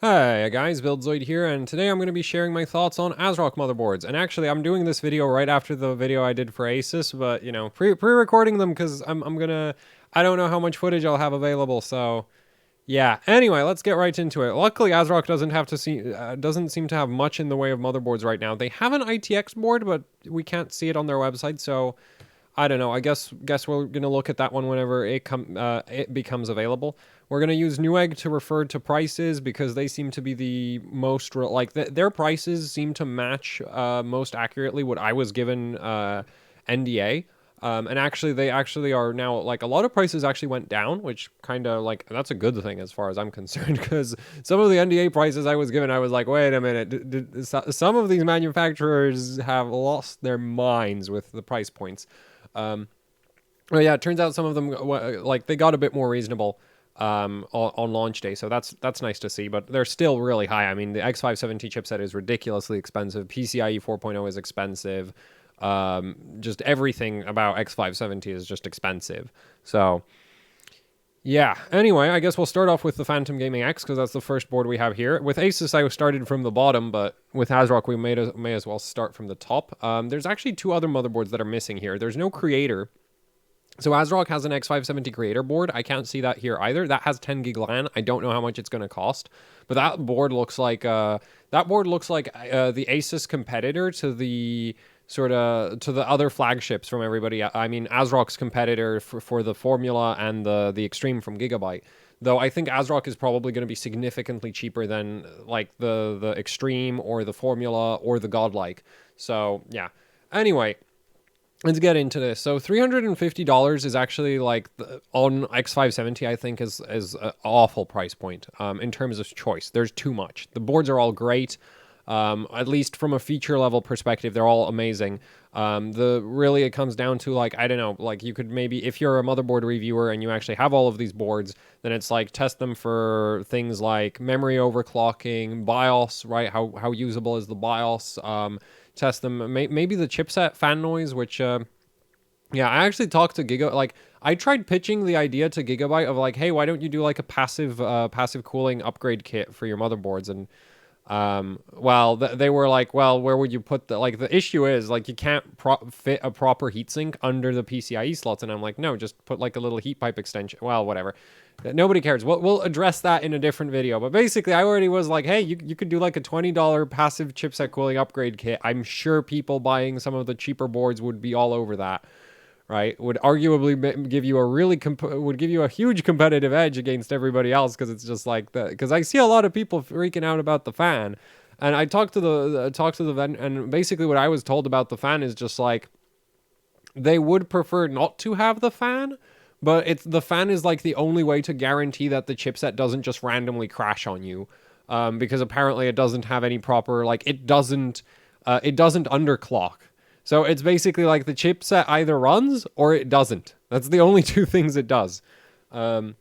Hi guys, Buildzoid here, and today I'm going to be sharing my thoughts on Asrock motherboards. And actually, I'm doing this video right after the video I did for Asus, but you know, pre-recording them because I don't know how much footage I'll have available, so yeah. Anyway, let's get right into it. Luckily, Asrock doesn't seem to have much in the way of motherboards right now. They have an ITX board, but we can't see it on their website, so I don't know. I guess we're gonna look at that one whenever it becomes available. We're gonna use Newegg to refer to prices because they seem to be the most their prices seem to match most accurately what I was given NDA. And actually, they actually are now like a lot of prices actually went down, which kind of like that's a good thing as far as I'm concerned because some of the NDA prices I was given, I was like, wait a minute, some of these manufacturers have lost their minds with the price points. Well, yeah, it turns out some of them like they got a bit more reasonable on launch day, so that's nice to see. But they're still really high. I mean, the X570 chipset is ridiculously expensive. PCIe 4.0 is expensive. Just everything about X570 is just expensive. So yeah. Anyway, I guess we'll start off with the Phantom Gaming X because that's the first board we have here. With Asus, I started from the bottom, but with Asrock, we may as well start from the top. There's actually two other motherboards that are missing here. There's no creator. So Asrock has an X570 creator board. I can't see that here either. That has 10 gig LAN. I don't know how much it's going to cost, but that board looks like the Asus competitor to the other flagships from everybody. I mean, Asrock's competitor for the Formula and the Extreme from Gigabyte. Though I think Asrock is probably going to be significantly cheaper than like the Extreme or the Formula or the Godlike. So yeah. Anyway, let's get into this. So $350 is actually like on X570, I think is an awful price point in terms of choice. There's too much. The boards are all great. At least from a feature level perspective, they're all amazing. Really it comes down to like, I don't know, like you could maybe, if you're a motherboard reviewer and you actually have all of these boards, then it's like test them for things like memory overclocking, BIOS, right? How usable is the BIOS? Test them, maybe the chipset fan noise, which, yeah, I actually talked to like, I tried pitching the idea to Gigabyte of like, hey, why don't you do like a passive cooling upgrade kit for your motherboards? And well, they were like, well, where would you put the issue is like you can't fit a proper heatsink under the PCIe slots, and I'm like, no, just put like a little heat pipe extension. Well, whatever. Nobody cares. We'll address that in a different video. But basically, I already was like, hey, you could do like a $20 passive chipset cooling upgrade kit. I'm sure people buying some of the cheaper boards would be all over that. Right, would arguably give you would give you a huge competitive edge against everybody else because it's just like that. Because I see a lot of people freaking out about the fan, and I talked to the vendor, and basically what I was told about the fan is just like they would prefer not to have the fan, but the fan is like the only way to guarantee that the chipset doesn't just randomly crash on you, because apparently it doesn't have any proper it doesn't underclock. So it's basically like the chipset either runs or it doesn't. That's the only two things it does. And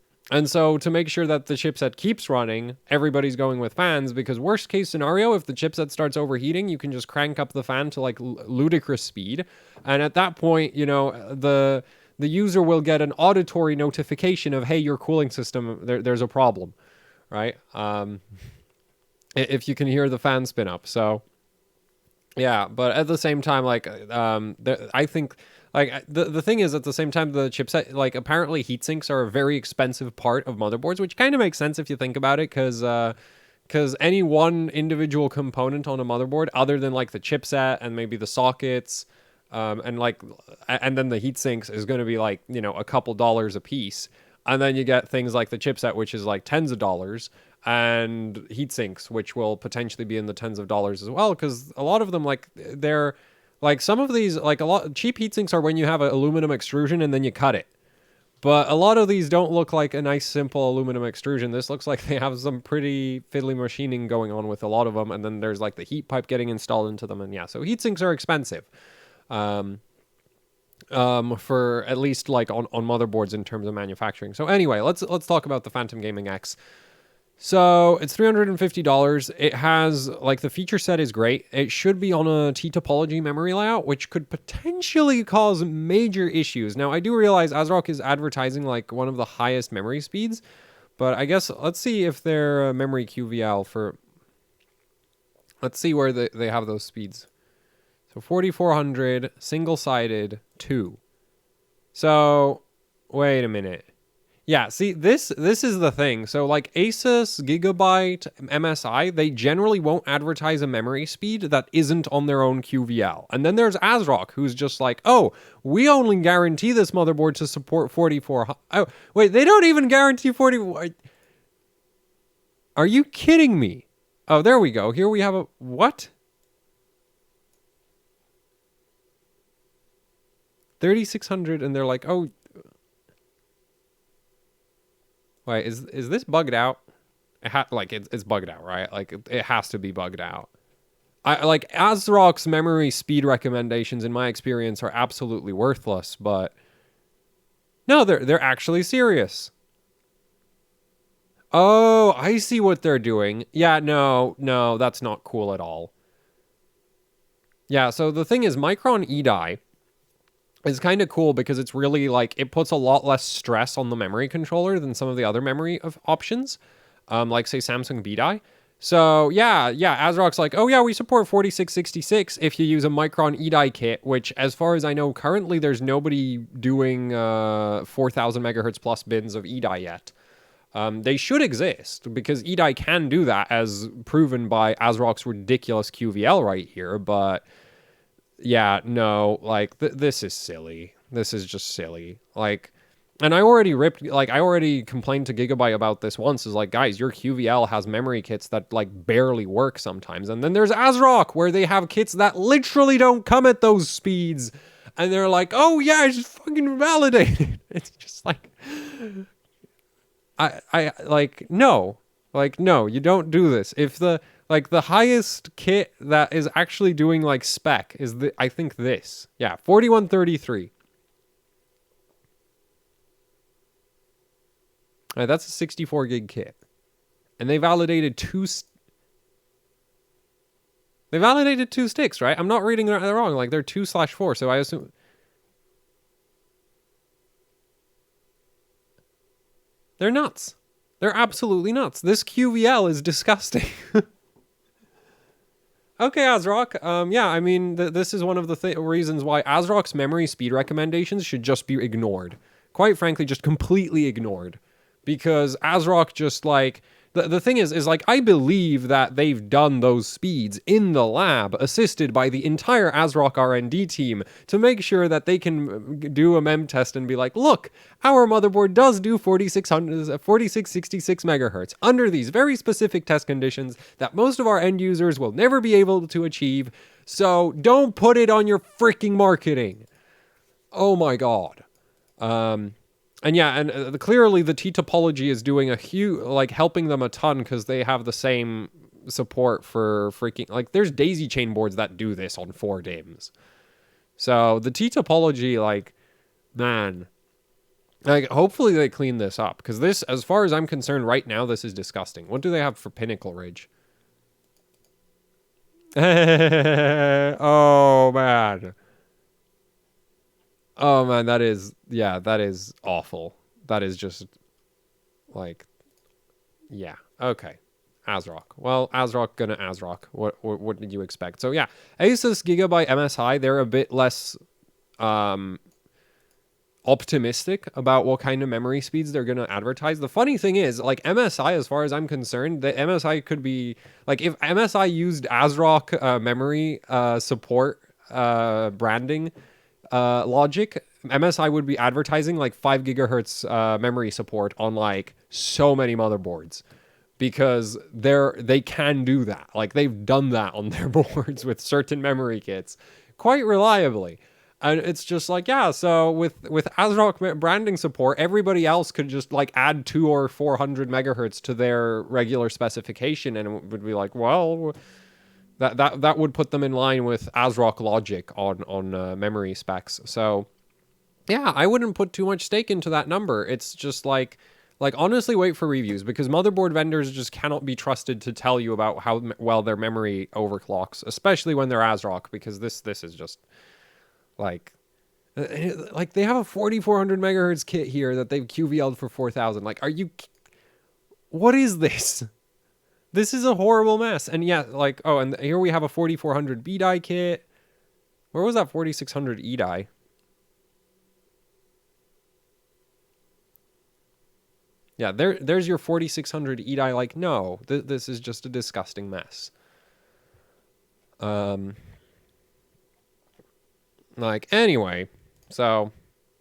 so to make sure that the chipset keeps running, everybody's going with fans because worst case scenario, if the chipset starts overheating, you can just crank up the fan to like ludicrous speed. And at that point, you know, the user will get an auditory notification of, hey, your cooling system, there's a problem, right? If you can hear the fan spin up. So yeah, but at the same time, like, I think, like, the thing is, at the same time, the chipset, like, apparently heatsinks are a very expensive part of motherboards, which kind of makes sense if you think about it, because any one individual component on a motherboard, other than, like, the chipset and maybe the sockets, and then the heatsinks is going to be, like, you know, a couple dollars a piece. And then you get things like the chipset, which is, like, tens of dollars, and heat sinks, which will potentially be in the tens of dollars as well, because a lot of them, like, they're like some of these, like a lot cheap heat sinks are when you have an aluminum extrusion and then you cut it. But a lot of these don't look like a nice simple aluminum extrusion. This looks like they have some pretty fiddly machining going on with a lot of them, and then there's like the heat pipe getting installed into them, and yeah, so heat sinks are expensive. For at least like on motherboards in terms of manufacturing. So anyway, let's talk about the Phantom Gaming X. So it's $350. It has, like, the feature set is great. It should be on a T-topology memory layout, which could potentially cause major issues. Now, I do realize Asrock is advertising, like, one of the highest memory speeds, But I guess let's see if their memory QVL for... Let's see where they have those speeds. So 4400, single-sided, 2. So, wait a minute. Yeah, see, this is the thing. So, like, Asus, Gigabyte, MSI, they generally won't advertise a memory speed that isn't on their own QVL. And then there's Asrock, who's just like, oh, we only guarantee this motherboard to support 4400. Oh, wait, they don't even guarantee 40... Are you kidding me? Oh, there we go. Here we have a... What? 3600, and they're like, oh... Wait, is this bugged out? It's bugged out, right? Like, it has to be bugged out. Like, ASRock's memory speed recommendations, in my experience, are absolutely worthless, but... No, they're actually serious. Oh, I see what they're doing. Yeah, no, that's not cool at all. Yeah, so the thing is, Micron eDie is kind of cool because it's really, like, it puts a lot less stress on the memory controller than some of the other memory options, like, say, Samsung BDI. So, yeah, ASRock's like, oh, yeah, we support 4666 if you use a Micron eDie kit, which, as far as I know, currently there's nobody doing 4000 megahertz plus bins of eDie yet. They should exist, because eDie can do that, as proven by ASRock's ridiculous QVL right here, but... Yeah, no, like, this is silly. This is just silly. Like, and I already complained to Gigabyte about this once, is like, guys, your QVL has memory kits that, like, barely work sometimes. And then there's ASRock, where they have kits that literally don't come at those speeds. And they're like, oh, yeah, it's just fucking validated. It's just like, no. Like, no, you don't do this. If the highest kit that is actually doing, like, spec is, I think this. Yeah, 4133. All right, that's a 64 gig kit. And they validated two sticks, right? I'm not reading that wrong. Like, they're 2/4, so I assume... They're nuts. They're absolutely nuts. This QVL is disgusting. Okay, ASRock. Yeah, I mean, this is one of the reasons why ASRock's memory speed recommendations should just be ignored. Quite frankly, just completely ignored. Because ASRock just, like... The thing is, like, I believe that they've done those speeds in the lab, assisted by the entire ASRock R&D team, to make sure that they can do a mem test and be like, look, our motherboard does do 4666 megahertz under these very specific test conditions that most of our end users will never be able to achieve, so don't put it on your freaking marketing. Oh my god. And yeah, and clearly the T topology is doing a huge, like, helping them a ton, because they have the same support for freaking, like, there's daisy chain boards that do this on 4 DIMMs. So the T topology, like, man, like, hopefully they clean this up, because this, as far as I'm concerned right now, this is disgusting. What do they have for Pinnacle Ridge? Oh, man. Oh, man, that is awful. That is just, like, yeah. Okay. ASRock. Well, ASRock gonna ASRock. What did you expect? So, yeah. Asus, Gigabyte, MSI, they're a bit less optimistic about what kind of memory speeds they're gonna advertise. The funny thing is, like, MSI, as far as I'm concerned, the MSI could be, like, if MSI used ASRock memory support branding logic, MSI would be advertising like 5 gigahertz memory support on, like, so many motherboards, because they can do that. Like, they've done that on their boards with certain memory kits quite reliably. And it's just like, yeah, so with ASRock branding support, everybody else could just, like, add 200 or 400 megahertz to their regular specification, and it would be like, well, that would put them in line with ASRock logic on memory specs. So, yeah, I wouldn't put too much stake into that number. It's just like honestly, wait for reviews, because motherboard vendors just cannot be trusted to tell you about how well their memory overclocks, especially when they're ASRock, because this is just like they have a 4400 megahertz kit here that they've QVL'd for 4000. Like, are you... What is this? This is a horrible mess. And yeah, like, oh, and here we have a 4400 B die kit. Where was that 4600 E die? Yeah, there's your 4600 E die. Like, no, this is just a disgusting mess. Like, anyway, so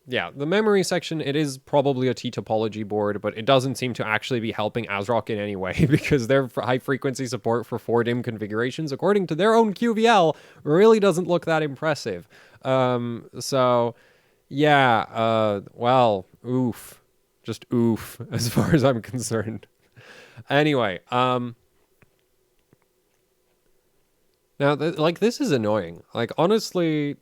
yeah, the memory section, it is probably a T-topology board, but it doesn't seem to actually be helping Asrock in any way because their high-frequency support for 4DIMM configurations, according to their own QVL, really doesn't look that impressive. So, yeah, well, oof. Just oof, as far as I'm concerned. Anyway, now, like, this is annoying. Like, honestly,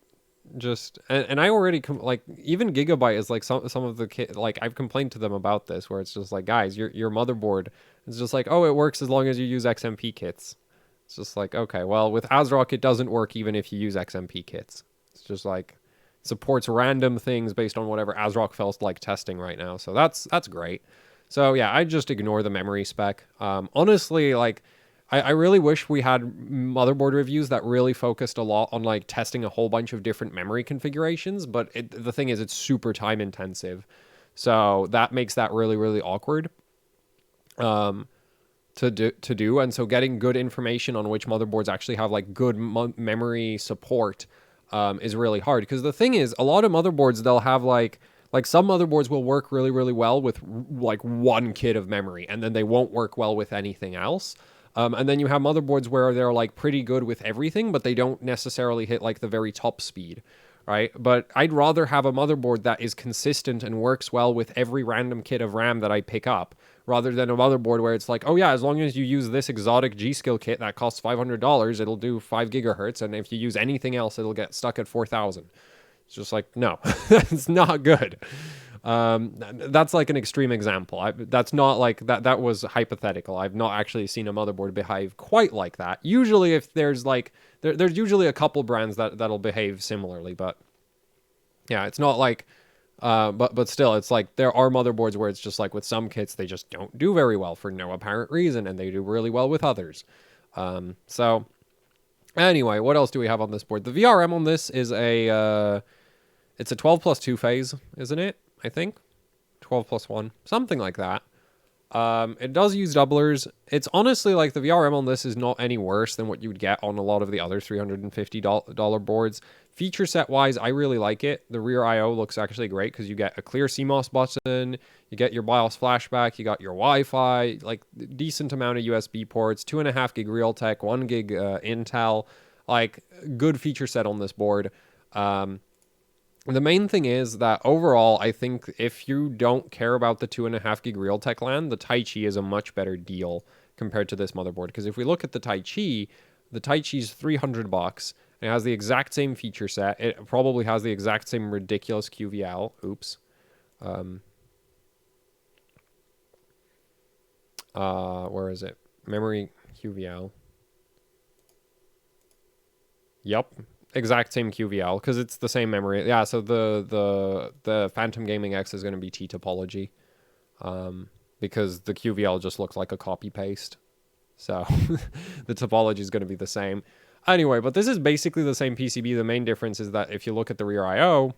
just and I already like even Gigabyte is like some of the like I've complained to them about this where it's just like, guys, your motherboard is just like, oh, it works as long as you use XMP kits. It's just like, okay, well, with Asrock it doesn't work even if you use XMP kits. It's just like supports random things based on whatever Asrock felt like testing right now. So that's great. So yeah, I just ignore the memory spec. Honestly, like I really wish we had motherboard reviews that really focused a lot on like testing a whole bunch of different memory configurations, but the thing is, it's super time intensive. So that makes that really, really awkward to do. And so getting good information on which motherboards actually have like good memory support is really hard. Because the thing is, a lot of motherboards, they'll have like some motherboards will work really, really well with like one kit of memory, and then they won't work well with anything else. And then you have motherboards where they're like pretty good with everything, but they don't necessarily hit like the very top speed, right? But I'd rather have a motherboard that is consistent and works well with every random kit of RAM that I pick up, rather than a motherboard where it's like, oh yeah, as long as you use this exotic G-Skill kit that costs $500, it'll do 5 gigahertz, and if you use anything else, it'll get stuck at 4,000. It's just like, no, that's not good. That's like an extreme example. That's not like that was hypothetical. I've not actually seen a motherboard behave quite like that. Usually if there's like there's usually a couple brands that'll behave similarly, but yeah, it's not like but still, it's like there are motherboards where it's just like with some kits they just don't do very well for no apparent reason, and they do really well with others. So anyway, what else do we have on this board? The VRM on this is it's a 12 plus 2 phase, isn't it? I think 12 plus 1, something like that. It does use doublers. It's honestly like the VRM on this is not any worse than what you would get on a lot of the other $350 boards. Feature set wise, I really like it. The rear I/O looks actually great because you get a clear CMOS button, you get your BIOS flashback, you got your Wi-Fi, like decent amount of USB ports, 2.5 gig Realtek, 1 gig Intel, like good feature set on this board. The main thing is that overall, I think if you don't care about the 2.5 gig Realtek LAN, the Taichi is a much better deal compared to this motherboard. Because if we look at the Taichi's $300. It has the exact same feature set. It probably has the exact same ridiculous QVL. Oops. Where is it? Memory QVL. Yup. Exact same QVL because it's the same memory. Yeah, so the Phantom Gaming X is going to be T topology, because the QVL just looks like a copy paste. So the topology is going to be the same. Anyway, but this is basically the same PCB. The main difference is that if you look at the rear I/O,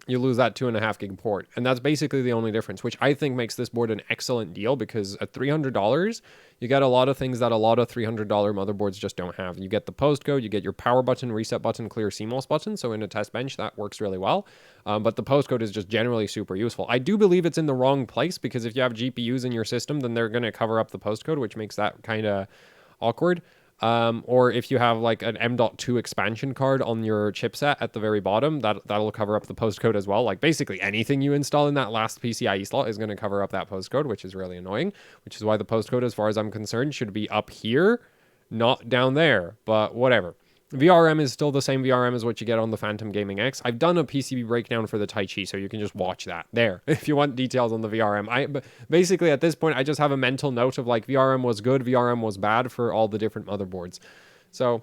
you lose that 2.5 gig port. And that's basically the only difference, which I think makes this board an excellent deal because at $300, you get a lot of things that a lot of $300 motherboards just don't have. You get the postcode, you get your power button, reset button, clear CMOS button. So in a test bench, that works really well. But the postcode is just generally super useful. I do believe it's in the wrong place because if you have GPUs in your system, then they're going to cover up the postcode, which makes that kind of awkward. Or if you have like an M.2 expansion card on your chipset at the very bottom, that'll cover up the postcode as well. Like basically anything you install in that last PCIe slot is going to cover up that postcode, which is really annoying, which is why the postcode, as far as I'm concerned, should be up here, not down there, but whatever. VRM is still the same VRM as what you get on the Phantom Gaming X. I've done a PCB breakdown for the Taichi, so you can just watch that there if you want details on the VRM. Basically, at this point, I just have a mental note of like VRM was good, VRM was bad for all the different motherboards. So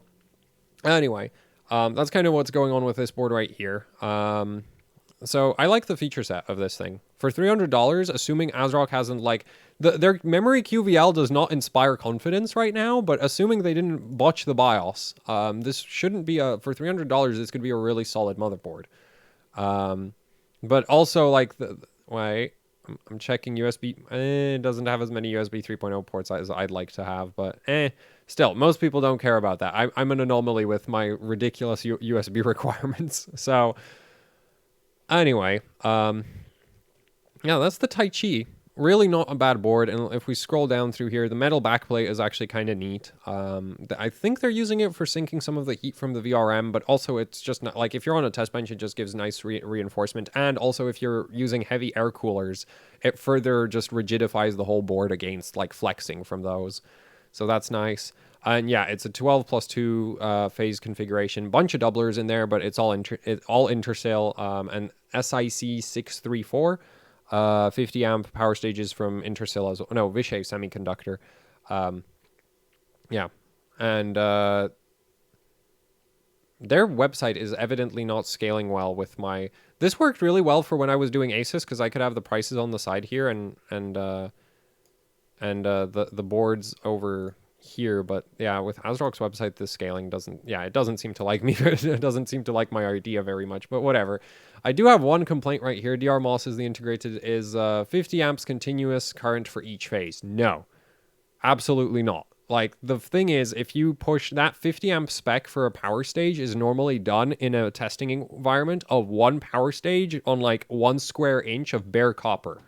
anyway, that's kind of what's going on with this board right here. So I like the feature set of this thing For $300, assuming Asrock hasn't like their memory QVL does not inspire confidence right now, but assuming they didn't botch the BIOS, this shouldn't be for $300. This could be a really solid motherboard. But also like wait, I'm checking USB. It doesn't have as many USB 3.0 ports as I'd like to have, but still, most people don't care about that. I'm an anomaly with my ridiculous USB requirements. So anyway, yeah, that's the Tai Chi. Really not a bad board. And if we scroll down through here, the metal backplate is actually kind of neat. I think they're using it for sinking some of the heat from the VRM, but also it's just not like if you're on a test bench, it just gives nice reinforcement. And also if you're using heavy air coolers, it further just rigidifies the whole board against like flexing from those. So that's nice. And yeah, it's a 12+2 phase configuration. Bunch of doublers in there, but it's all intercell and SIC 634. 50 amp power stages from Intersil as well. No, Vishay Semiconductor. Yeah. And their website is evidently not scaling well with my... This worked really well for when I was doing ASUS because I could have the prices on the side here and the boards over here. But yeah, with Asrock's website, the scaling doesn't... Yeah, it doesn't seem to like me. It doesn't seem to like my idea very much, but whatever. I do have one complaint right here. DR MOS is the integrated is 50 amps continuous current for each phase. No, absolutely not. Like the thing is, if you push that 50 amp spec for a power stage is normally done in a testing environment of one power stage on like 1 square inch of bare copper.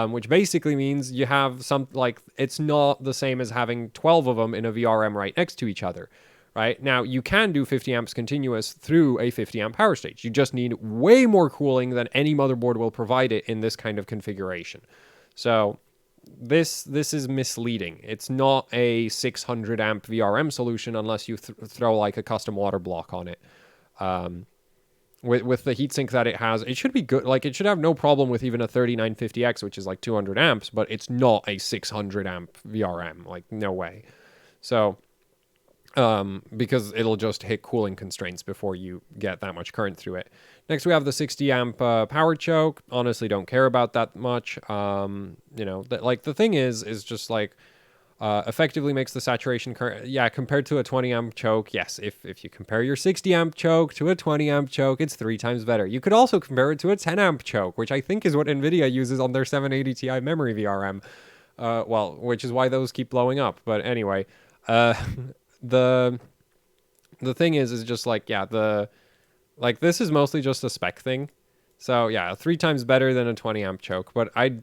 Which basically means you have some like it's not the same as having 12 of them in a VRM right next to each other. Right now, you can do 50 amps continuous through a 50 amp power stage. You just need way more cooling than any motherboard will provide it in this kind of configuration. So this is misleading. It's not a 600 amp VRM solution unless you throw like a custom water block on it. With the heatsink that it has, it should be good. Like it should have no problem with even a 3950X, which is like 200 amps, but it's not a 600 amp VRM. Like no way. So... because it'll just hit cooling constraints before you get that much current through it. Next, we have the 60 amp power choke. Honestly, don't care about that much. You know, like the thing is just like effectively makes the saturation current. Yeah, compared to a 20 amp choke, yes. If you compare your 60 amp choke to a 20 amp choke, it's 3 times better. You could also compare it to a 10 amp choke, which I think is what NVIDIA uses on their 780 Ti memory VRM. Well, which is why those keep blowing up. But anyway, the thing is just like, yeah, this is mostly just a spec thing. So yeah, 3 times better than a 20 amp choke, but I'm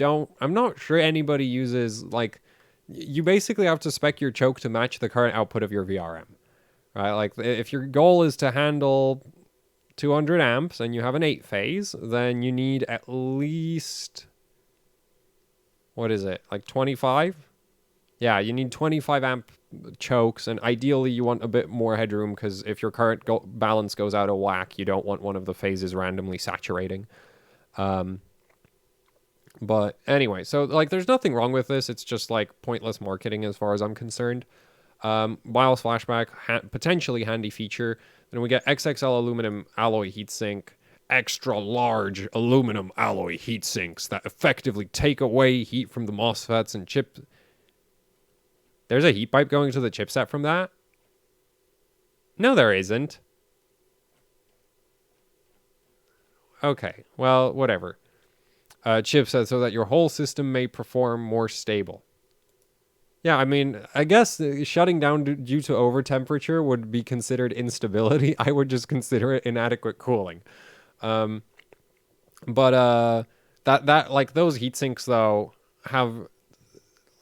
not sure anybody uses like, you basically have to spec your choke to match the current output of your VRM, right? Like if your goal is to handle 200 amps and you have an 8 phase, then you need at least, what is it? Like 25? Yeah, you need 25 amp chokes, and ideally you want a bit more headroom because if your current balance goes out of whack, you don't want one of the phases randomly saturating. But anyway, so like there's nothing wrong with this. It's just like pointless marketing as far as I'm concerned. BIOS flashback, potentially handy feature. Then we get XXL aluminum alloy heatsink, extra large aluminum alloy heatsinks that effectively take away heat from the MOSFETs and chip. There's a heat pipe going to the chipset from that? No, there isn't. Okay, well, whatever. Chipset so that your whole system may perform more stable. Yeah, I mean, I guess shutting down due to over temperature would be considered instability. I would just consider it inadequate cooling. But like those heat sinks though have...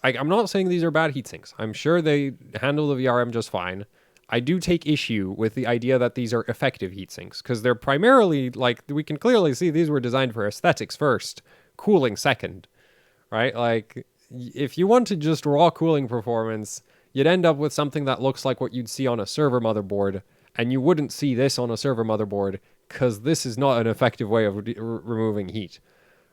I'm not saying these are bad heatsinks. I'm sure they handle the VRM just fine. I do take issue with the idea that these are effective heatsinks because they're primarily, like, we can clearly see these were designed for aesthetics first, cooling second, right? Like, if you wanted just raw cooling performance, you'd end up with something that looks like what you'd see on a server motherboard, and you wouldn't see this on a server motherboard because this is not an effective way of removing heat.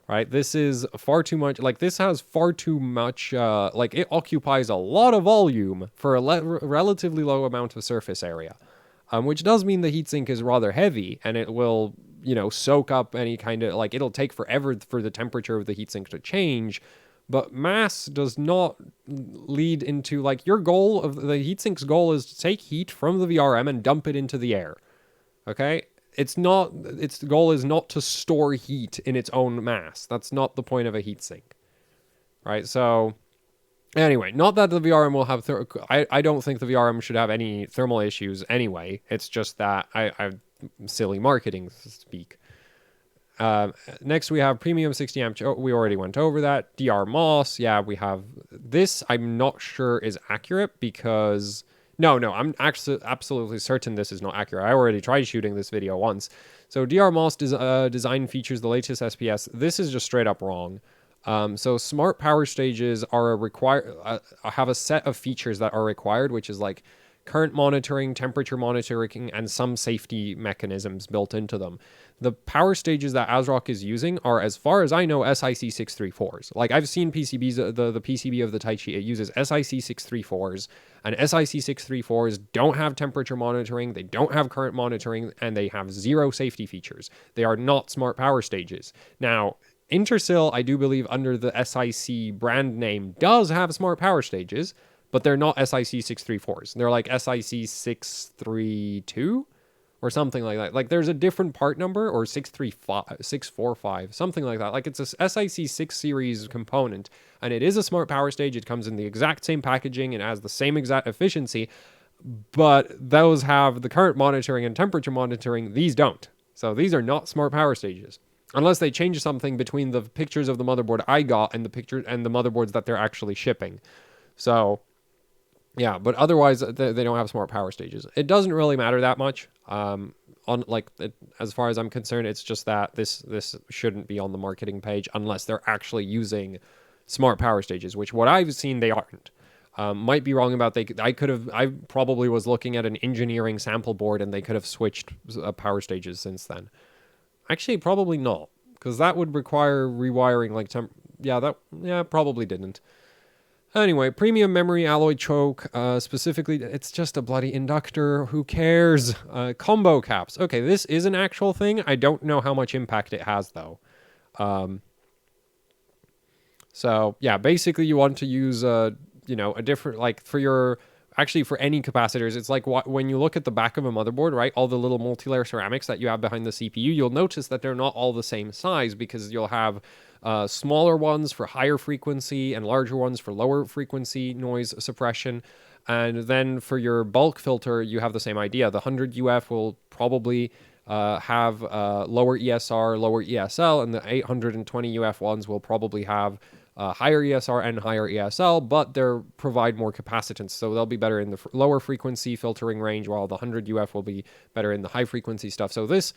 Right, this is far too much, like this has far too much, like it occupies a lot of volume for a relatively low amount of surface area, which does mean the heatsink is rather heavy and it will soak up any kind of, like, it'll take forever for the temperature of the heatsink to change. But mass does not lead into, like, your goal of the heatsink's goal is to take heat from the VRM and dump it into the air. Okay? Its goal is not to store heat in its own mass. That's not the point of a heatsink. Right? So anyway, not that the VRM will have, I don't think the VRM should have any thermal issues anyway. It's just that I silly marketing speak. Next we have premium 60 amp. We already went over that. DR MOS. Yeah, we have this. I'm not sure is accurate because no, I'm actually absolutely certain this is not accurate. I already tried shooting this video once. So DR MOS design features the latest SPS. This is just straight up wrong. So smart power stages are have a set of features that are required, which is like current monitoring, temperature monitoring, and some safety mechanisms built into them. The power stages that Asrock is using are, as far as I know, SIC 634s. Like, I've seen PCBs, the PCB of the Taichi, it uses SIC 634s, and SIC 634s don't have temperature monitoring, they don't have current monitoring, and they have zero safety features. They are not smart power stages. Now, Intersil, I do believe, under the SIC brand name, does have smart power stages, but they're not SIC 634s. They're like SIC 632 or something like that. Like, there's a different part number, or 635, 645, something like that. Like, it's a SIC 6 series component, and it is a smart power stage. It comes in the exact same packaging and has the same exact efficiency, but those have the current monitoring and temperature monitoring. These don't. So these are not smart power stages. Unless they change something between the pictures of the motherboard I got and the motherboards that they're actually shipping. So, yeah, but otherwise they don't have smart power stages. It doesn't really matter that much. As far as I'm concerned, it's just that this shouldn't be on the marketing page unless they're actually using smart power stages, which what I've seen they aren't. Might be wrong about I probably was looking at an engineering sample board and they could have switched power stages since then. Actually, probably not, because that would require rewiring, like probably didn't. Anyway, premium memory alloy choke, specifically, it's just a bloody inductor, who cares? Combo caps. Okay, this is an actual thing. I don't know how much impact it has, though. So, yeah, basically you want to use, a different, like, for any capacitors, it's like when you look at the back of a motherboard, right? All the little multi-layer ceramics that you have behind the CPU, you'll notice that they're not all the same size, because you'll have smaller ones for higher frequency and larger ones for lower frequency noise suppression. And then for your bulk filter, you have the same idea. The 100 UF will probably have lower ESR, lower ESL, and the 820 UF ones will probably have higher ESR and higher ESL, but they provide more capacitance, so they'll be better in the lower frequency filtering range, while the 100 UF will be better in the high frequency stuff. So this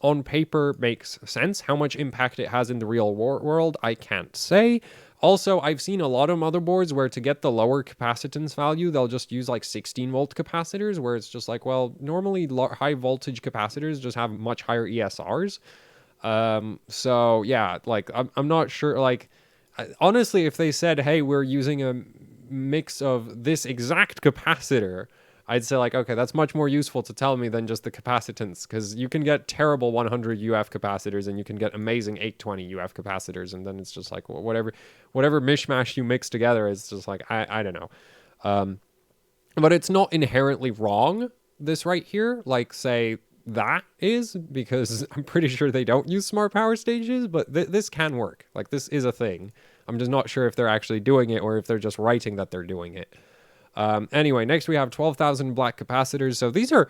on paper makes sense. How much impact it has in the real world, I can't say. Also, I've seen a lot of motherboards where to get the lower capacitance value, they'll just use like 16 volt capacitors, where it's just like, well, normally high voltage capacitors just have much higher ESRs. So yeah, like I'm not sure, like, honestly, if they said, hey, we're using a mix of this exact capacitor, I'd say, like, okay, that's much more useful to tell me than just the capacitance, because you can get terrible 100 UF capacitors and you can get amazing 820 UF capacitors, and then it's just like, well, whatever mishmash you mix together, it's just like, I don't know. But it's not inherently wrong, this right here, like, say, that is, because I'm pretty sure they don't use smart power stages, but this can work. Like, this is a thing. I'm just not sure if they're actually doing it or if they're just writing that they're doing it. Anyway, next we have 12,000 black capacitors. So these are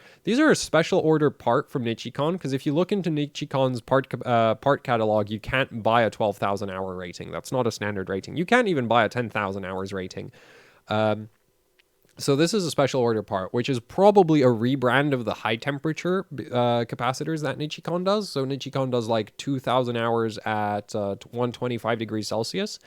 a special order part from Nichicon, because if you look into Nichicon's part catalog, you can't buy a 12,000 hour rating. That's not a standard rating. You can't even buy a 10,000 hours rating. So this is a special order part, which is probably a rebrand of the high temperature capacitors that Nichicon does. So Nichicon does like 2,000 hours at 125 degrees Celsius.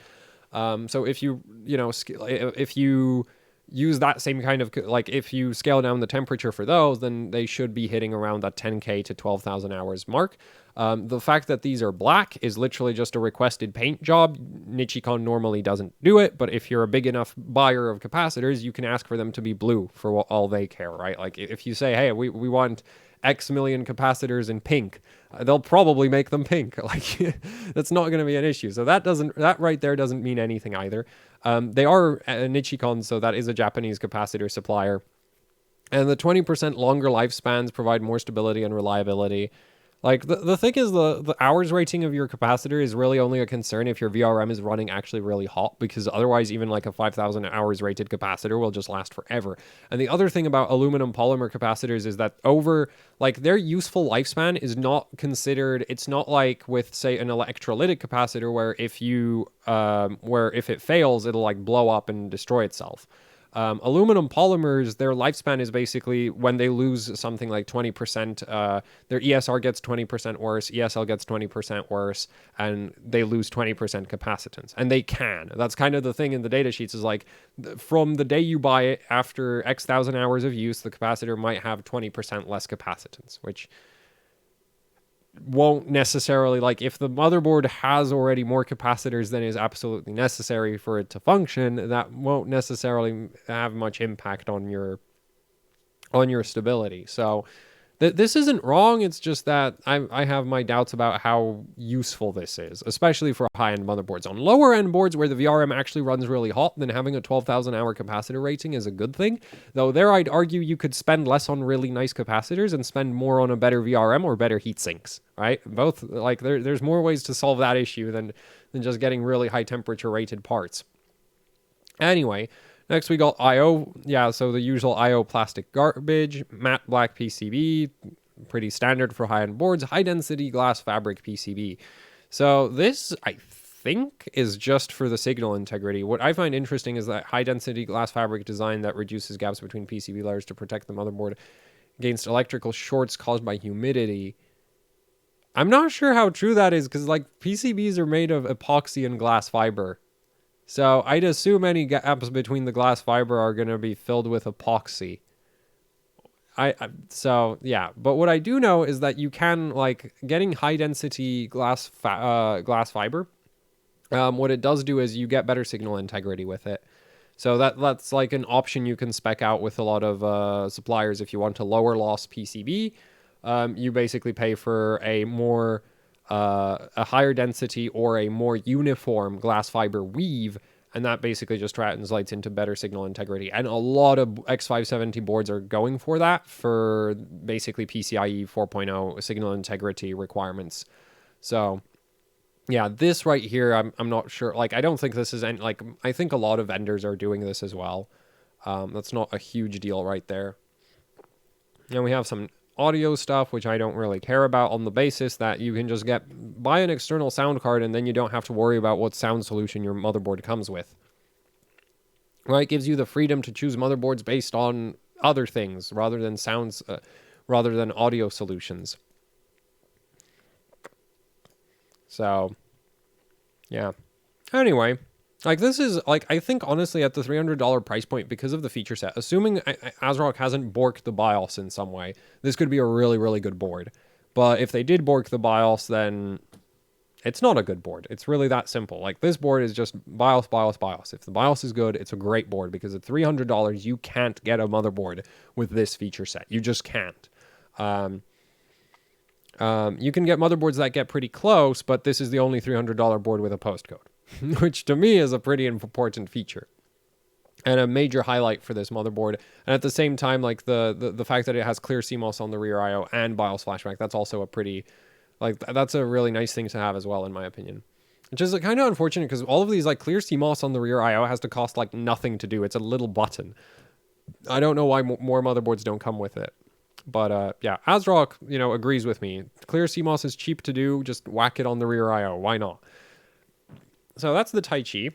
So if if you use that same kind of, like, if you scale down the temperature for those, then they should be hitting around that 10K to 12,000 hours mark. The fact that these are black is literally just a requested paint job. Nichicon normally doesn't do it, but if you're a big enough buyer of capacitors, you can ask for them to be blue for all they care, right? Like, if you say, hey, we want X million capacitors in pink. They'll probably make them pink. Like, that's not going to be an issue. So that right there doesn't mean anything either. They are Nichicon, so that is a Japanese capacitor supplier. And the 20% longer lifespans provide more stability and reliability. Like, the thing is, the hours rating of your capacitor is really only a concern if your VRM is running actually really hot, because otherwise even like a 5,000 hours rated capacitor will just last forever. And the other thing about aluminum polymer capacitors is that their useful lifespan is not considered, it's not like with, say, an electrolytic capacitor where if it fails, it'll like blow up and destroy itself. Aluminum polymers, their lifespan is basically when they lose something like 20%, their ESR gets 20% worse, ESL gets 20% worse, and they lose 20% capacitance. And they can. That's kind of the thing in the data sheets is like, from the day you buy it, after X thousand hours of use, the capacitor might have 20% less capacitance, which won't necessarily, like, if the motherboard has already more capacitors than is absolutely necessary for it to function, that won't necessarily have much impact on your stability. So this isn't wrong. It's just that I have my doubts about how useful this is, especially for high-end motherboards. On lower-end boards where the VRM actually runs really hot, then having a 12,000 hour capacitor rating is a good thing. Though there I'd argue you could spend less on really nice capacitors and spend more on a better VRM or better heat sinks, right? Both, like, there's more ways to solve that issue than just getting really high temperature rated parts. Anyway, next we got I/O. Yeah, so the usual I/O plastic garbage, matte black PCB, pretty standard for high-end boards, high-density glass fabric PCB. So this, I think, is just for the signal integrity. What I find interesting is that high-density glass fabric design that reduces gaps between PCB layers to protect the motherboard against electrical shorts caused by humidity. I'm not sure how true that is, because, like, PCBs are made of epoxy and glass fiber. So I'd assume any gaps between the glass fiber are going to be filled with epoxy. So yeah, but what I do know is that you can, like, getting high density glass fiber. What it does do is you get better signal integrity with it. So that's like an option you can spec out with a lot of suppliers if you want a lower loss PCB. You basically pay for a higher density or a more uniform glass fiber weave, and that basically just translates into better signal integrity. And a lot of X570 boards are going for that, for basically PCIe 4.0 signal integrity requirements. So yeah, this right here, I'm not sure. Like, I don't think this is any, like, I think a lot of vendors are doing this as well. That's not a huge deal right there. And we have some audio stuff, which I don't really care about, on the basis that you can just buy an external sound card and then you don't have to worry about what sound solution your motherboard comes with. Right? It gives you the freedom to choose motherboards based on other things rather than audio solutions. So, yeah. Anyway, like, this is, like, I think honestly at the $300 price point, because of the feature set, assuming Asrock hasn't borked the BIOS in some way, this could be a really, really good board. But if they did bork the BIOS, then it's not a good board. It's really that simple. Like, this board is just BIOS, BIOS, BIOS. If the BIOS is good, it's a great board, because at $300, you can't get a motherboard with this feature set. You just can't. You can get motherboards that get pretty close, but this is the only $300 board with a postcode. Which to me is a pretty important feature and a major highlight for this motherboard. And at the same time, like, the fact that it has clear CMOS on the rear IO and BIOS flashback, that's also a pretty, like, that's a really nice thing to have as well, in my opinion. Which is kind of unfortunate, because all of these, like, clear CMOS on the rear IO has to cost, like, nothing to do. It's a little button. I don't know why more motherboards don't come with it. But yeah, Asrock, agrees with me. Clear CMOS is cheap to do. Just whack it on the rear IO. Why not? So that's the Taichi.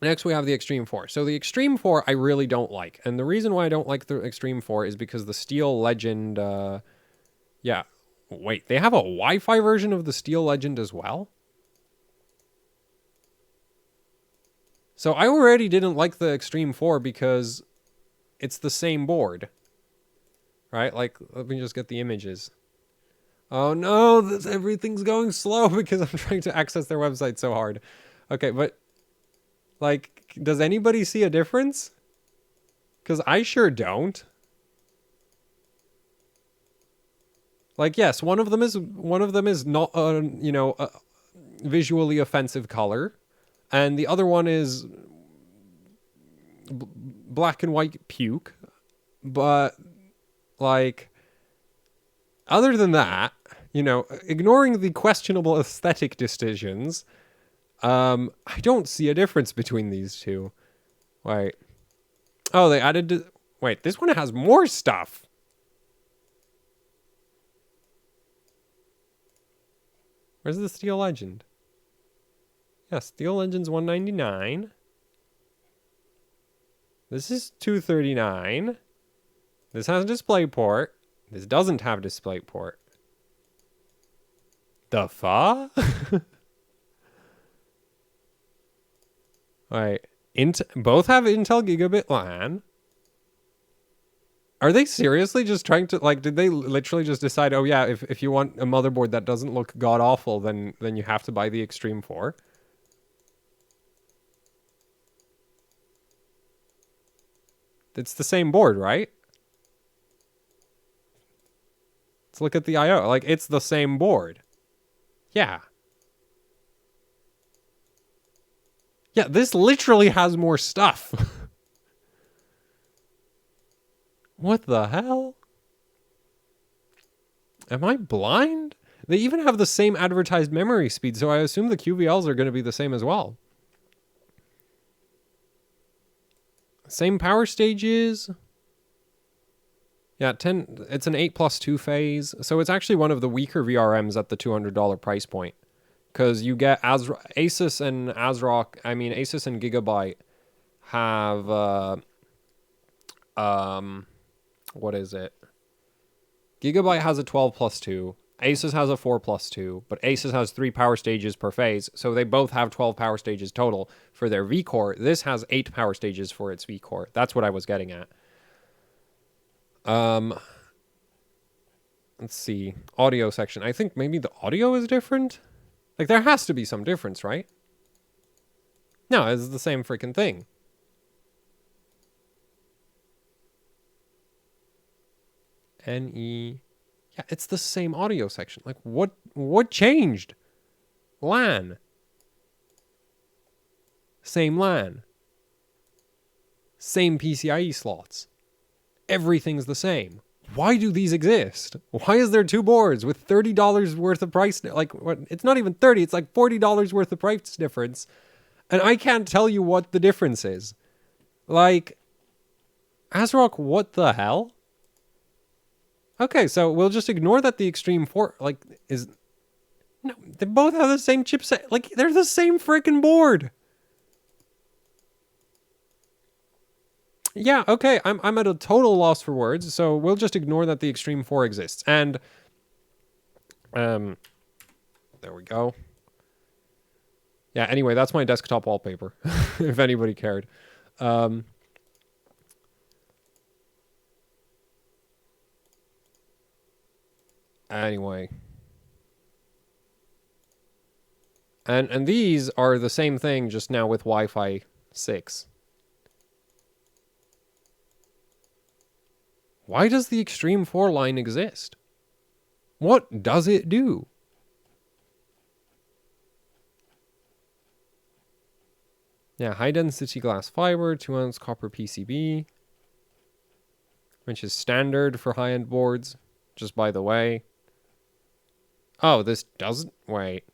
Next, we have the Extreme 4. So the Extreme 4 I really don't like. And the reason why I don't like the Extreme 4 is because the Steel Legend... yeah. Wait, they have a Wi-Fi version of the Steel Legend as well? So I already didn't like the Extreme 4 because it's the same board. Right? Like, let me just get the images. Oh no, everything's going slow because I'm trying to access their website so hard. Okay, but, like, does anybody see a difference? Because I sure don't. Like, yes, one of them is not you know, a visually offensive color, and the other one is black and white puke. But like, other than that, you know, ignoring the questionable aesthetic decisions, I don't see a difference between these two. Wait. Oh, they added... Wait, this one has more stuff. Where's the Steel Legend? Yeah, Steel Legend's $199. This is $239. This has a DisplayPort. This doesn't have DisplayPort. The fuck? Wait. Both have Intel Gigabit LAN. Are they seriously just trying to, like, did they literally just decide, oh yeah, if you want a motherboard that doesn't look god-awful, then you have to buy the Extreme 4? It's the same board, right? Let's look at the I/O. Like, it's the same board. Yeah. Yeah, this literally has more stuff. What the hell? Am I blind? They even have the same advertised memory speed, so I assume the QVLs are going to be the same as well. Same power stages. Yeah, it's an 8+2 phase, so it's actually one of the weaker VRMs at the $200 price point. Because you get Asus and Asus and Gigabyte have, what is it? Gigabyte has a 12+2. Asus has a 4+2, but Asus has 3 power stages per phase, so they both have 12 power stages total for their V-core. This has 8 power stages for its V-core. That's what I was getting at. Let's see. Audio section. I think maybe the audio is different? Like, there has to be some difference, right? No, it's the same freaking thing. NE... Yeah, it's the same audio section. Like, what changed? LAN. Same LAN. Same PCIe slots. Everything's the same. Why do these exist? Why is there 2 boards with $30 worth of price? Like, what? It's not even 30, it's like $40 worth of price difference. And I can't tell you what the difference is. Like, Asrock, what the hell? Okay, so we'll just ignore that the Extreme 4, like, is... No, they both have the same chipset. Like, they're the same freaking board. Yeah, okay, I'm at a total loss for words, so we'll just ignore that the Extreme 4 exists. And, there we go. Yeah, anyway, that's my desktop wallpaper, if anybody cared. Anyway. And these are the same thing, just now with Wi-Fi 6. Why does the Extreme 4 line exist? What does it do? Yeah, high-density glass fiber, 2-ounce copper PCB, which is standard for high-end boards, just by the way. Oh, this doesn't... Wait.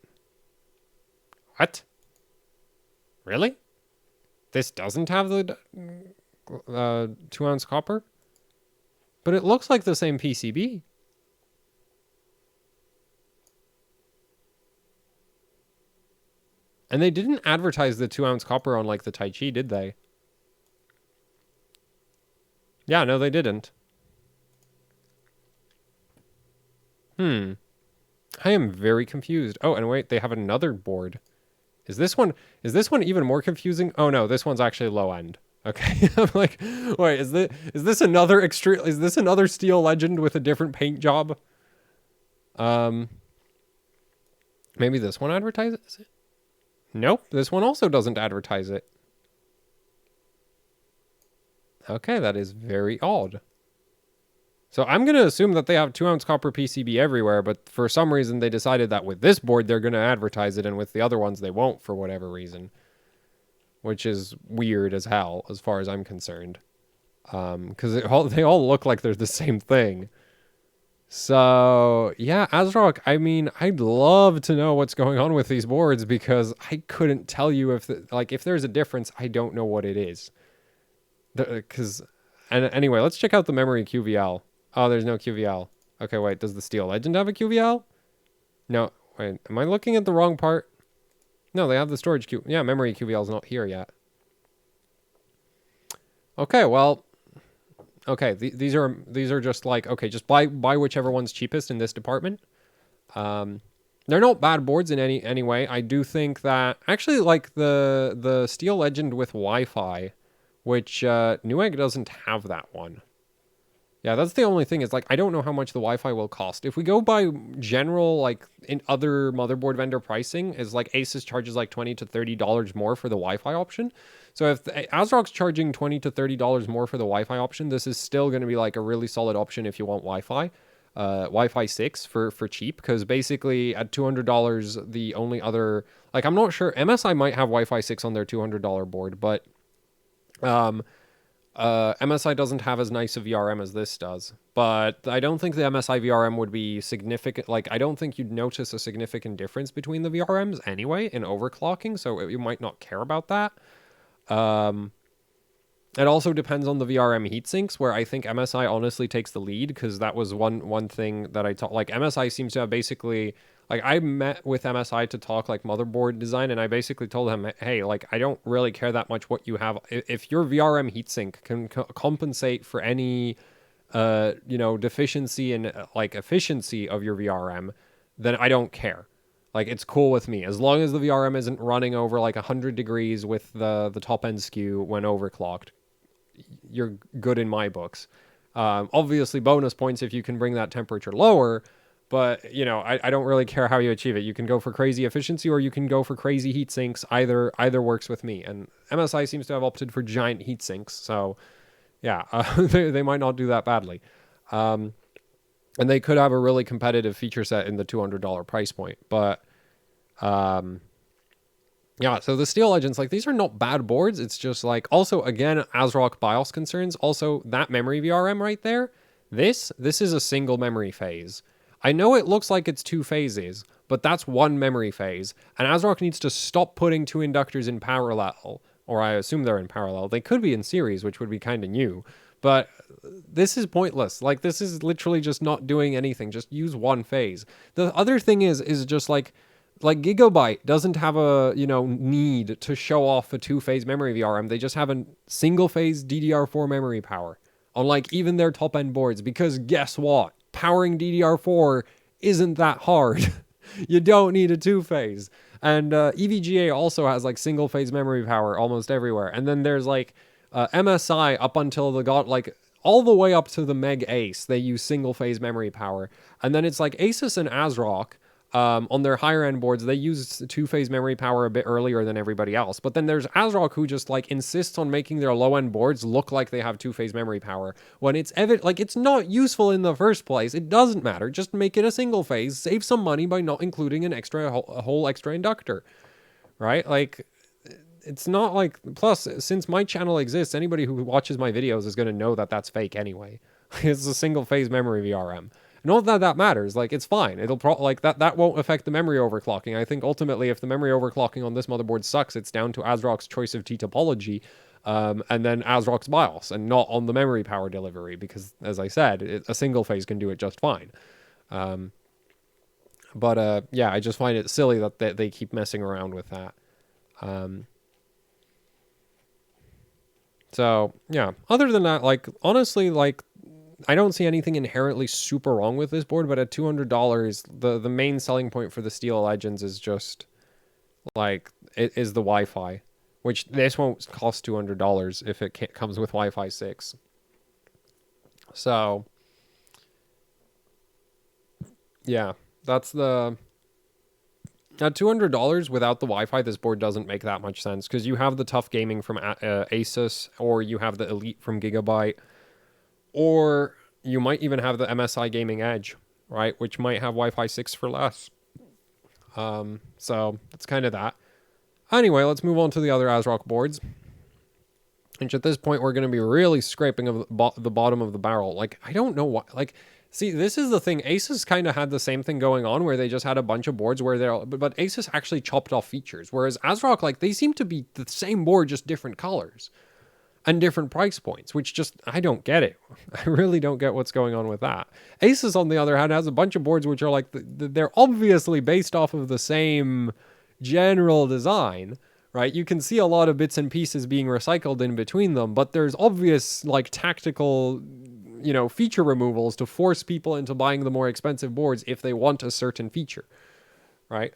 What? Really? This doesn't have the 2-ounce copper? But it looks like the same PCB. And they didn't advertise the 2-ounce copper on, like, the Tai Chi, did they? Yeah, no, they didn't. I am very confused. Oh, and wait, they have another board. Is this one even more confusing? Oh no, this one's actually low end. Okay. I'm like, wait, is this another Steel Legend with a different paint job? Maybe this one advertises it? Nope, this one also doesn't advertise it. Okay, that is very odd. So I'm going to assume that they have 2-ounce copper PCB everywhere, but for some reason they decided that with this board they're going to advertise it, and with the other ones they won't for whatever reason. Which is weird as hell, as far as I'm concerned. Because they all look like they're the same thing. So, yeah, Asrock, I mean, I'd love to know what's going on with these boards, because I couldn't tell you if there's a difference. I don't know what it is. And anyway, let's check out the memory QVL. Oh, there's no QVL. Okay, wait, does the Steel Legend have a QVL? No, wait, am I looking at the wrong part? No, they have the storage Q. Yeah, memory QVL is not here yet. Okay, well, okay, these are just like, okay, just buy whichever one's cheapest in this department. They're not bad boards in any way. I do think that actually, like the Steel Legend with Wi-Fi, which Newegg doesn't have that one. Yeah, that's the only thing, is like I don't know how much the Wi-Fi will cost. If we go by general, like in other motherboard vendor pricing, is like Asus charges like $20 to $30 more for the Wi-Fi option. So if ASRock's charging $20 to $30 more for the Wi-Fi option, this is still going to be like a really solid option if you want Wi-Fi. Wi-Fi 6 for cheap, because basically at $200 the only other, like, I'm not sure, MSI might have Wi-Fi 6 on their $200 board, but MSI doesn't have as nice a VRM as this does, but I don't think the MSI VRM would be significant. Like, I don't think you'd notice a significant difference between the VRMs anyway in overclocking, so you might not care about that. It also depends on the VRM heatsinks, where I think MSI honestly takes the lead, because that was one thing that I taught. Like, MSI seems to have basically, like, I met with MSI to talk like motherboard design, and I basically told him, hey, like, I don't really care that much what you have. If your VRM heatsink can compensate for any, deficiency in like efficiency of your VRM, then I don't care. Like, it's cool with me, as long as the VRM isn't running over like 100 degrees with the top end skew when overclocked. You're good in my books. Obviously, bonus points if you can bring that temperature lower, but I don't really care how you achieve it. You can go for crazy efficiency, or you can go for crazy heat sinks. Either works with me. And MSI seems to have opted for giant heat sinks, so yeah, they might not do that badly. And they could have a really competitive feature set in the $200 price point, but yeah, so the Steel Legends, like, these are not bad boards. It's just like, also, again, ASRock BIOS concerns. Also, that memory VRM right there, this is a single memory phase. I know it looks like it's two phases, but that's one memory phase. And ASRock needs to stop putting two inductors in parallel, or I assume they're in parallel. They could be in series, which would be kind of new. But this is pointless. Like, this is literally just not doing anything. Just use one phase. The other thing is just like Gigabyte doesn't have a, need to show off a two-phase memory VRM. They just have a single-phase DDR4 memory power on, like, even their top-end boards, because guess what? Powering DDR4 isn't that hard. You don't need a two-phase. And EVGA also has, like, single-phase memory power almost everywhere. And then there's, like, MSI up until all the way up to the Meg Ace, they use single-phase memory power. And then it's like Asus and ASRock, on their higher end boards, they use two-phase memory power a bit earlier than everybody else. But then there's ASRock, who just like insists on making their low-end boards look like they have two-phase memory power, when it's it's not useful in the first place. It doesn't matter. Just make it a single phase. Save some money by not including a whole extra inductor, right? Like, it's not like, plus, since my channel exists, anybody who watches my videos is going to know that that's fake anyway. It's a single-phase memory VRM. Not that matters. Like, it's fine. It'll that won't affect the memory overclocking. I think ultimately, if the memory overclocking on this motherboard sucks, it's down to ASRock's choice of T topology, and then ASRock's BIOS, and not on the memory power delivery, because, as I said, a single phase can do it just fine. But yeah, I just find it silly that they keep messing around with that. So yeah, other than that, like, honestly, like, I don't see anything inherently super wrong with this board, but at $200, the main selling point for the Steel Legends is just, like, it is the Wi-Fi, which this won't cost $200 if it comes with Wi-Fi 6. So, yeah, that's the... At $200 without the Wi-Fi, this board doesn't make that much sense, because you have the Tough Gaming from Asus, or you have the Elite from Gigabyte, or you might even have the MSI Gaming Edge, right? Which might have Wi-Fi 6 for less. So that's kind of that. Anyway, let's move on to the other Asrock boards. Which at this point, we're going to be really scraping of the bottom of the barrel. Like, I don't know why. Like, see, this is the thing. Asus kind of had the same thing going on where they just had a bunch of boards where they're... But Asus actually chopped off features. Whereas Asrock, like, they seem to be the same board, just different colors. And different price points, which just... I don't get it. I really don't get what's going on with that. Asus, on the other hand, has a bunch of boards which are like... They're obviously based off of the same general design... Right, you can see a lot of bits and pieces being recycled in between them, but there's obvious, like, tactical, you know, feature removals to force people into buying the more expensive boards if they want a certain feature, right?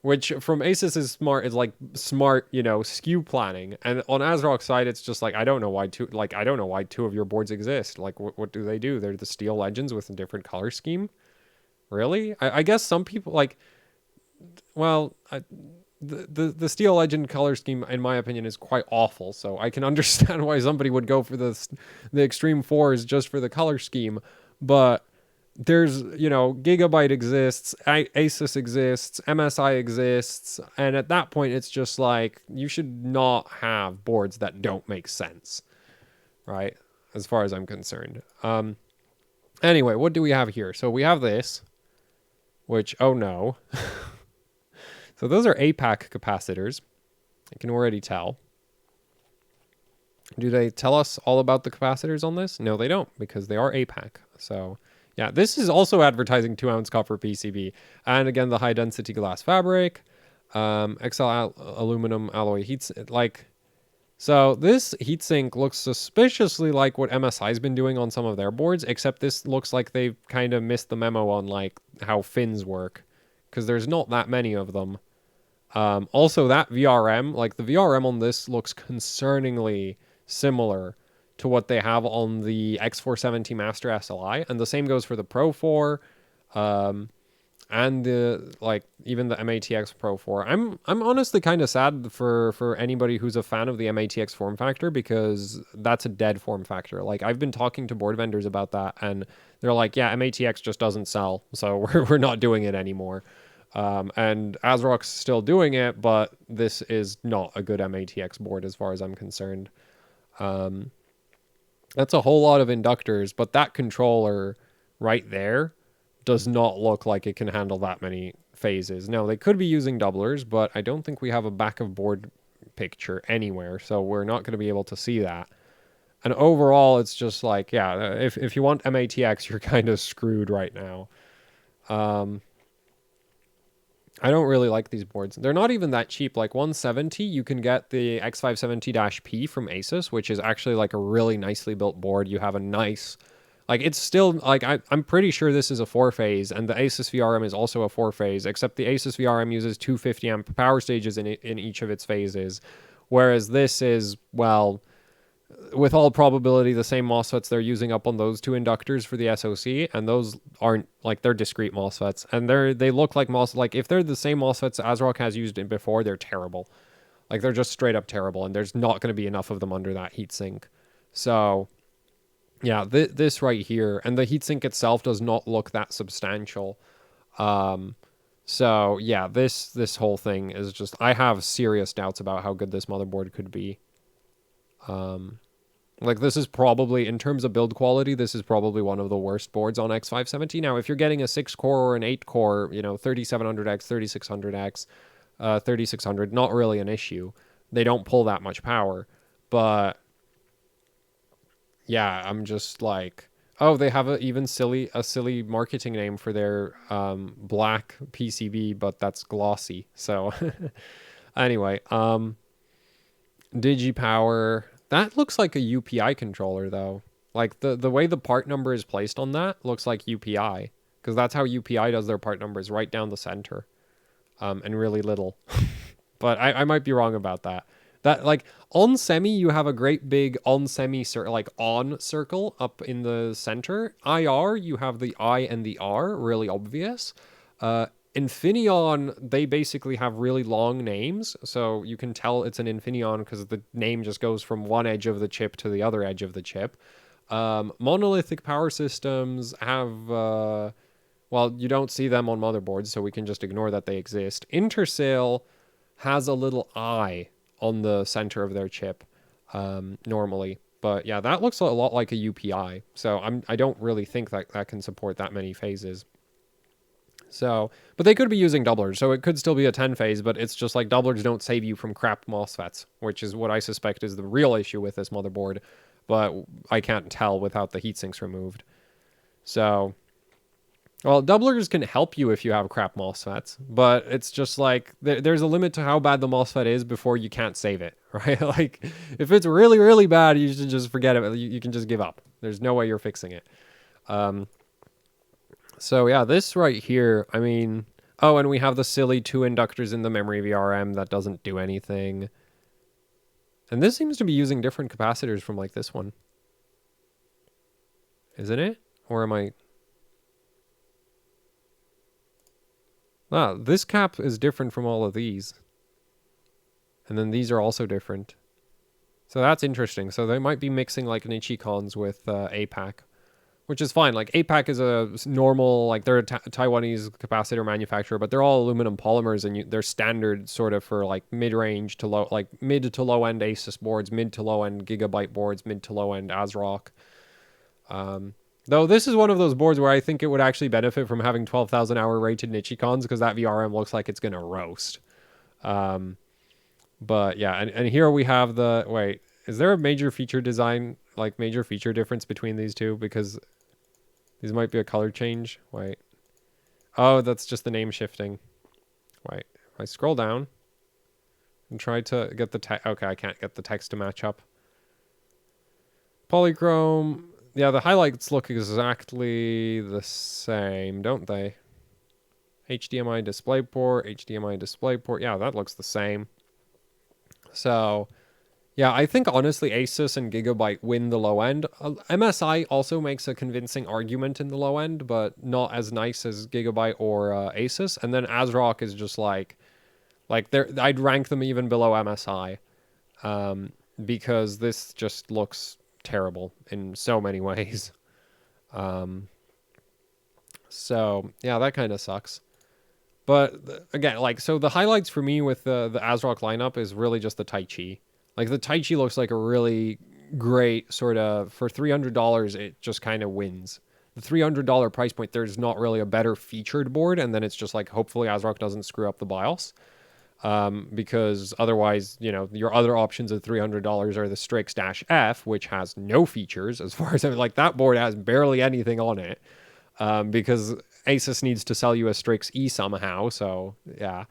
Which from Asus is like smart, you know, SKU planning, and on Asrock's side, it's just like I don't know why two of your boards exist. Like, what do they do? They're the Steel Legends with a different color scheme. Really? I guess some people like. Well, the Steel Legend color scheme, in my opinion, is quite awful. So I can understand why somebody would go for the Extreme 4s just for the color scheme. But there's, you know, Gigabyte exists, Asus exists, MSI exists. And at that point, it's just like, you should not have boards that don't make sense. Right? As far as I'm concerned. Anyway, what do we have here? So we have this, which, oh no. So those are APAC capacitors. I can already tell. Do they tell us all about the capacitors on this? No, they don't, because they are APAC. So yeah, this is also advertising 2-ounce copper PCB. And again, the high-density glass fabric, XL aluminum alloy heats. So this heatsink looks suspiciously like what MSI's been doing on some of their boards, except this looks like they've kind of missed the memo on like how fins work, because there's not that many of them. Also, that VRM, like the VRM on this looks concerningly similar to what they have on the X470 Master SLI, and the same goes for the Pro 4, and the like even the MATX Pro 4. I'm honestly kind of sad for anybody who's a fan of the MATX form factor, because that's a dead form factor. Like, I've been talking to board vendors about that, and they're like, yeah, MATX just doesn't sell, so we're not doing it anymore. And Asrock's still doing it, but this is not a good MATX board as far as I'm concerned. That's a whole lot of inductors, but that controller right there does not look like it can handle that many phases. Now, they could be using doublers, but I don't think we have a back of board picture anywhere, so we're not going to be able to see that. And overall, it's just like, yeah, if you want MATX, you're kind of screwed right now. I don't really like these boards. They're not even that cheap. Like 170, you can get the X570-P from Asus, which is actually like a really nicely built board. You have a nice, like it's still like I'm pretty sure this is a 4-phase, and the Asus VRM is also a 4-phase, except the Asus VRM uses 250 amp power stages in each of its phases, whereas this is, well, with all probability, the same MOSFETs they're using up on those two inductors for the SoC, and those aren't, like, they're discrete MOSFETs, and they look like like, if they're the same MOSFETs Asrock has used before, they're terrible. Like, they're just straight up terrible, and there's not going to be enough of them under that heatsink. So, yeah, this right here, and the heatsink itself does not look that substantial. So, yeah, this whole thing is just, I have serious doubts about how good this motherboard could be. Like, this is probably, in terms of build quality, this is probably one of the worst boards on X570. Now, if you're getting a 6-core or an 8-core, you know, 3700X, 3600X, 3600, not really an issue. They don't pull that much power. But, yeah, I'm just like, oh, they have a silly marketing name for their black PCB, but that's glossy. So, anyway, DigiPower... That looks like a UPI controller, though. Like, the way the part number is placed on that looks like UPI. Because that's how UPI does their part numbers, right down the center. And really little. But I might be wrong about that. That, like, on semi, you have a great big on semi, like, on circle up in the center. IR, you have the I and the R, really obvious. Infineon, they basically have really long names, so you can tell it's an Infineon because the name just goes from one edge of the chip to the other edge of the chip. Monolithic power systems have, well, you don't see them on motherboards, so we can just ignore that they exist. Intersil has a little eye on the center of their chip, normally. But yeah, that looks a lot like a UPI. So I don't really think that that can support that many phases. So, but they could be using doublers, so it could still be a 10 phase, but it's just like doublers don't save you from crap MOSFETs, which is what I suspect is the real issue with this motherboard, but I can't tell without the heatsinks removed. So, well, doublers can help you if you have crap MOSFETs, but it's just like there's a limit to how bad the MOSFET is before you can't save it, right? Like, if it's really, really bad, you should just forget it. You can just give up. There's no way you're fixing it. So yeah, this right here, I mean, oh, and we have the silly 2 inductors in the memory VRM that doesn't do anything. And this seems to be using different capacitors from like this one. Isn't it? Or am I... Ah, this cap is different from all of these. And then these are also different. So that's interesting. So they might be mixing like Nichicons with APAC. Which is fine. Like, APAC is a normal, like, they're a Taiwanese capacitor manufacturer, but they're all aluminum polymers, and they're standard sort of for, like, mid-range to low, like, mid to low-end Asus boards, mid to low-end Gigabyte boards, mid to low-end Asrock. Though this is one of those boards where I think it would actually benefit from having 12,000 hour rated Nichicons, because that VRM looks like it's going to roast. But, yeah, and here we have the, wait, is there a major feature design, like, major feature difference between these two? Because... these might be a color change. Wait. Oh, that's just the name shifting. Wait. If I scroll down and try to get the text. Okay, I can't get the text to match up. Polychrome. Yeah, the highlights look exactly the same, don't they? HDMI DisplayPort, HDMI DisplayPort. Yeah, that looks the same. So... yeah, I think honestly Asus and Gigabyte win the low end. MSI also makes a convincing argument in the low end, but not as nice as Gigabyte or Asus. And then Asrock is just like I'd rank them even below MSI, because this just looks terrible in so many ways. So yeah, that kind of sucks. But again, like, so the highlights for me with the Asrock lineup is really just the Taichi. Like, the Taichi looks like a really great sort of, for $300, it just kind of wins. The $300 price point, there's not really a better featured board, and then it's just like, hopefully Asrock doesn't screw up the BIOS. Because otherwise, you know, your other options at $300 are the Strix-F, which has no features, as far as, like, that board has barely anything on it. Because Asus needs to sell you a Strix E somehow, so, yeah.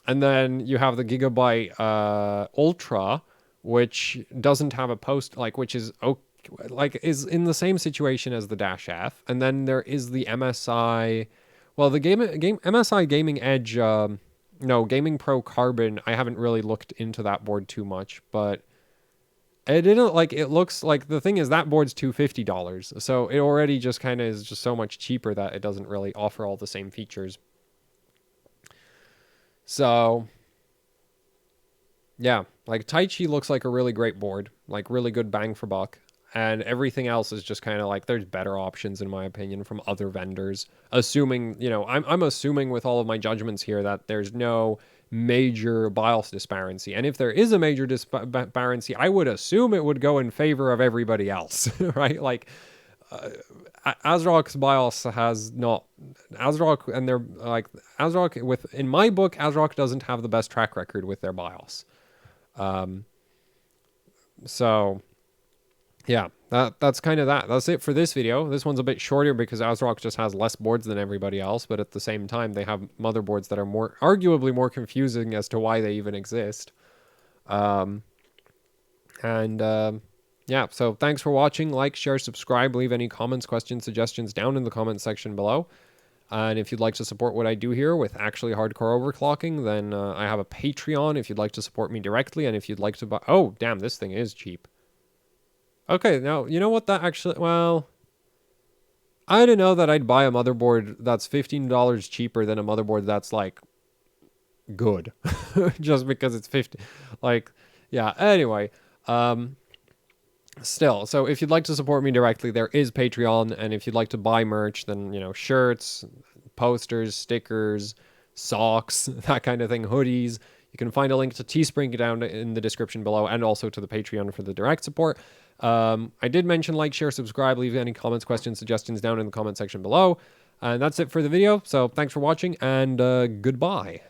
And then you have the Gigabyte Ultra, which doesn't have a post, like, which is like is in the same situation as the Dash F. And then there is the MSI, well, the MSI Gaming Edge, no, Gaming Pro Carbon. I haven't really looked into that board too much, but it didn't, like, it looks like, the thing is that board's $250, so it already just kind of is just so much cheaper that it doesn't really offer all the same features. So, yeah, like, Taichi looks like a really great board, like, really good bang for buck, and everything else is just kind of like, there's better options, in my opinion, from other vendors, assuming, you know, I'm assuming with all of my judgments here that there's no major BIOS disparity, and if there is a major disparity, I would assume it would go in favor of everybody else, right? Like, Asrock's BIOS has not, Asrock, and they're like, Asrock, with, in my book, Asrock doesn't have the best track record with their BIOS. So yeah, that's kind of that. That's it for this video. This one's a bit shorter because Asrock just has less boards than everybody else, but at the same time, they have motherboards that are arguably more confusing as to why they even exist. Yeah, so thanks for watching. Like, share, subscribe, leave any comments, questions, suggestions down in the comment section below. And if you'd like to support what I do here with actually hardcore overclocking, then I have a Patreon if you'd like to support me directly. And if you'd like to buy... oh, damn, this thing is cheap. Okay, now, you know what that actually... well, I didn't know that I'd buy a motherboard that's $15 cheaper than a motherboard that's, like, good. Just because it's 50... like, yeah, anyway... Still, so if you'd like to support me directly, there is Patreon, and if you'd like to buy merch, then, you know, shirts, posters, stickers, socks, that kind of thing, hoodies. You can find a link to Teespring down in the description below, and also to the Patreon for the direct support. I did mention like, share, subscribe, leave any comments, questions, suggestions down in the comment section below. And that's it for the video. So thanks for watching, and goodbye.